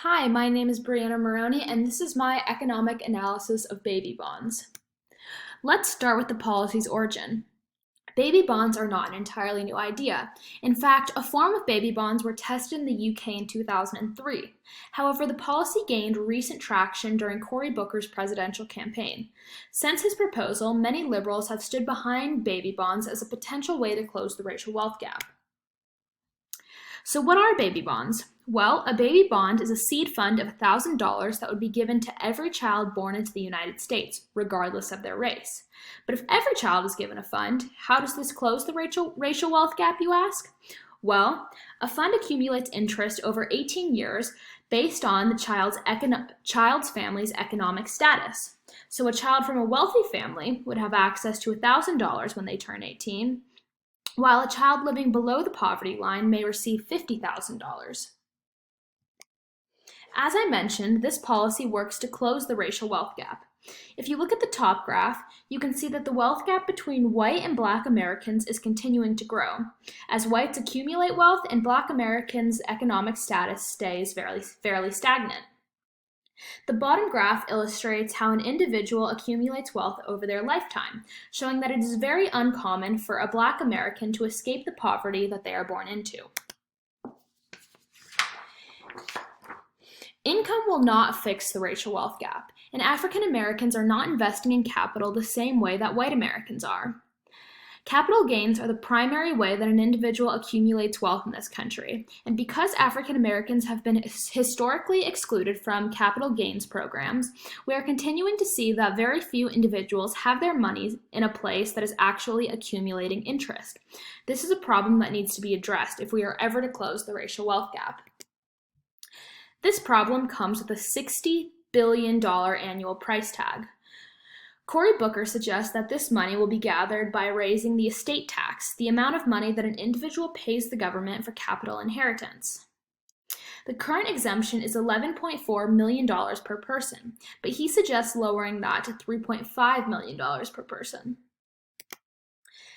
Hi, my name is Brianna Maroney, and this is my economic analysis of baby bonds. Let's start with the policy's origin. Baby bonds are not an entirely new idea. In fact, a form of baby bonds were tested in the UK in 2003. However, the policy gained recent traction during Cory Booker's presidential campaign. Since his proposal, many liberals have stood behind baby bonds as a potential way to close the racial wealth gap. So what are baby bonds? Well, a baby bond is a seed fund of $1,000 that would be given to every child born into the United States, regardless of their race. But if every child is given a fund, how does this close the racial wealth gap, you ask? Well, a fund accumulates interest over 18 years based on the child's family's economic status. So a child from a wealthy family would have access to $1,000 when they turn 18, while a child living below the poverty line may receive $50,000. As I mentioned, this policy works to close the racial wealth gap. If you look at the top graph, you can see that the wealth gap between white and black Americans is continuing to grow, as whites accumulate wealth and black Americans' economic status stays fairly stagnant. The bottom graph illustrates how an individual accumulates wealth over their lifetime, showing that it is very uncommon for a black American to escape the poverty that they are born into. Income will not fix the racial wealth gap, and African Americans are not investing in capital the same way that white Americans are. Capital gains are the primary way that an individual accumulates wealth in this country, and because African Americans have been historically excluded from capital gains programs, we are continuing to see that very few individuals have their money in a place that is actually accumulating interest. This is a problem that needs to be addressed if we are ever to close the racial wealth gap. This problem comes with a $60 billion annual price tag. Cory Booker suggests that this money will be gathered by raising the estate tax, the amount of money that an individual pays the government for capital inheritance. The current exemption is $11.4 million per person, but he suggests lowering that to $3.5 million per person.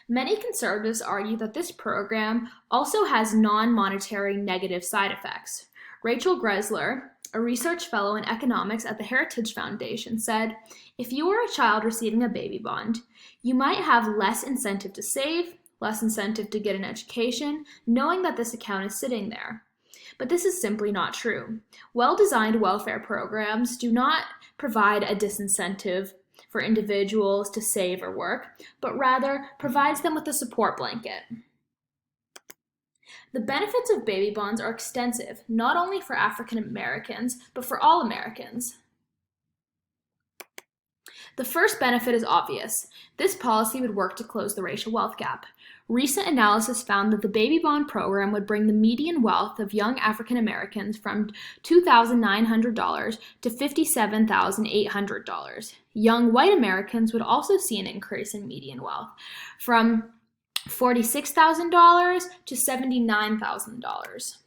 Many conservatives argue that this program also has non-monetary negative side effects. Rachel Gressler, a research fellow in economics at the Heritage Foundation, said, "If you are a child receiving a baby bond, you might have less incentive to save, less incentive to get an education, knowing that this account is sitting there." But this is simply not true. Well-designed welfare programs do not provide a disincentive for individuals to save or work, but rather provides them with a support blanket. The benefits of baby bonds are extensive, not only for African Americans, but for all Americans. The first benefit is obvious. This policy would work to close the racial wealth gap. Recent analysis found that the baby bond program would bring the median wealth of young African Americans from $2,900 to $57,800. Young white Americans would also see an increase in median wealth from $46,000 to $79,000.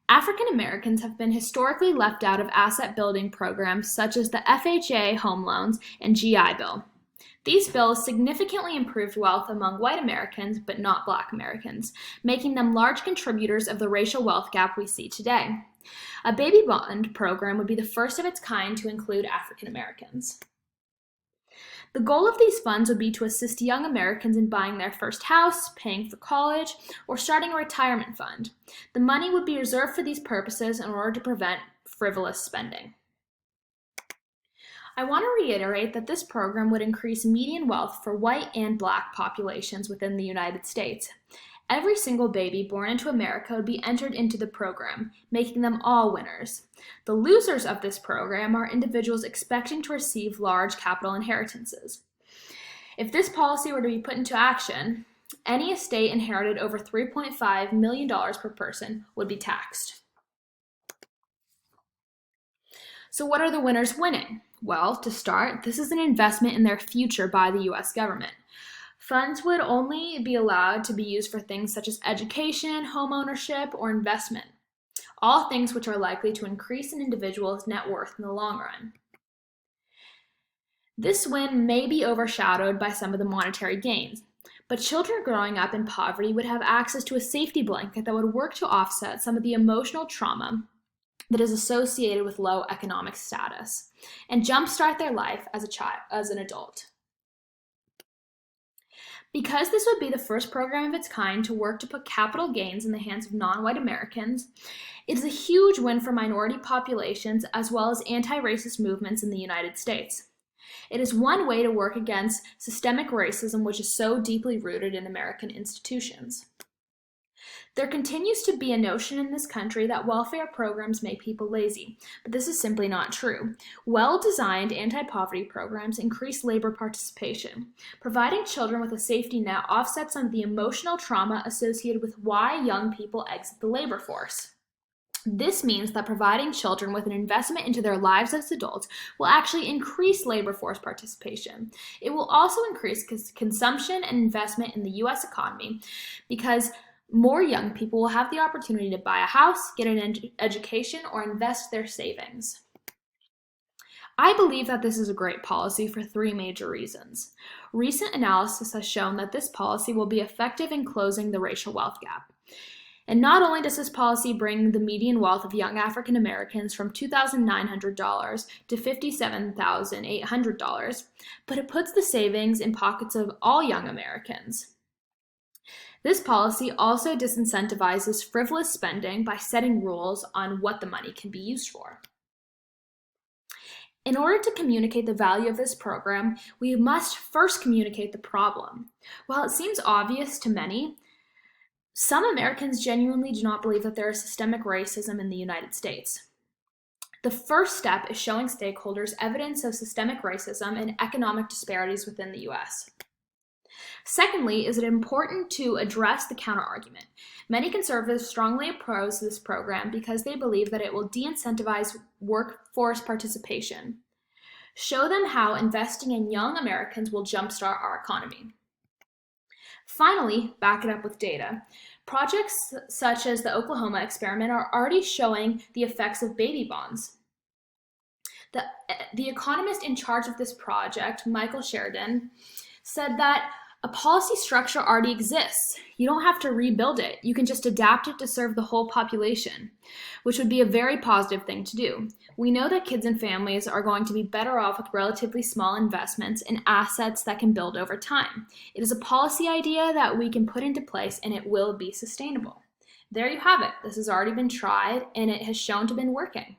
African Americans have been historically left out of asset building programs such as the FHA home loans and GI Bill. These bills significantly improved wealth among white Americans, but not black Americans, making them large contributors of the racial wealth gap we see today. A baby bond program would be the first of its kind to include African Americans. The goal of these funds would be to assist young Americans in buying their first house, paying for college, or starting a retirement fund. The money would be reserved for these purposes in order to prevent frivolous spending. I want to reiterate that this program would increase median wealth for white and black populations within the United States. Every single baby born into America would be entered into the program, making them all winners. The losers of this program are individuals expecting to receive large capital inheritances. If this policy were to be put into action, any estate inherited over $3.5 million per person would be taxed. So what are the winners winning? Well, to start, this is an investment in their future by the U.S. government. Funds would only be allowed to be used for things such as education, home ownership, or investment, all things which are likely to increase an individual's net worth in the long run. This win may be overshadowed by some of the monetary gains, but children growing up in poverty would have access to a safety blanket that would work to offset some of the emotional trauma that is associated with low economic status and jumpstart their life as an adult. Because this would be the first program of its kind to work to put capital gains in the hands of non-white Americans, it is a huge win for minority populations as well as anti-racist movements in the United States. It is one way to work against systemic racism, which is so deeply rooted in American institutions. There continues to be a notion in this country that welfare programs make people lazy, but this is simply not true. Well-designed anti-poverty programs increase labor participation. Providing children with a safety net offsets some of the emotional trauma associated with why young people exit the labor force. This means that providing children with an investment into their lives as adults will actually increase labor force participation. It will also increase consumption and investment in the U.S. economy because more young people will have the opportunity to buy a house, get an education, or invest their savings. I believe that this is a great policy for three major reasons. Recent analysis has shown that this policy will be effective in closing the racial wealth gap. And not only does this policy bring the median wealth of young African Americans from $2,900 to $57,800, but it puts the savings in pockets of all young Americans. This policy also disincentivizes frivolous spending by setting rules on what the money can be used for. In order to communicate the value of this program, we must first communicate the problem. While it seems obvious to many, some Americans genuinely do not believe that there is systemic racism in the United States. The first step is showing stakeholders evidence of systemic racism and economic disparities within the U.S. Secondly, is it important to address the counterargument. Many conservatives strongly oppose this program because they believe that it will de-incentivize workforce participation. Show them how investing in young Americans will jumpstart our economy. Finally, back it up with data. Projects such as the Oklahoma experiment are already showing the effects of baby bonds. The economist in charge of this project, Michael Sheridan, said that a policy structure already exists. You don't have to rebuild it. You can just adapt it to serve the whole population, which would be a very positive thing to do. We know that kids and families are going to be better off with relatively small investments in assets that can build over time. It is a policy idea that we can put into place and it will be sustainable. There you have it. This has already been tried and it has shown to have been working.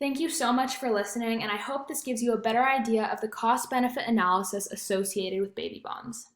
Thank you so much for listening, and I hope this gives you a better idea of the cost-benefit analysis associated with baby bonds.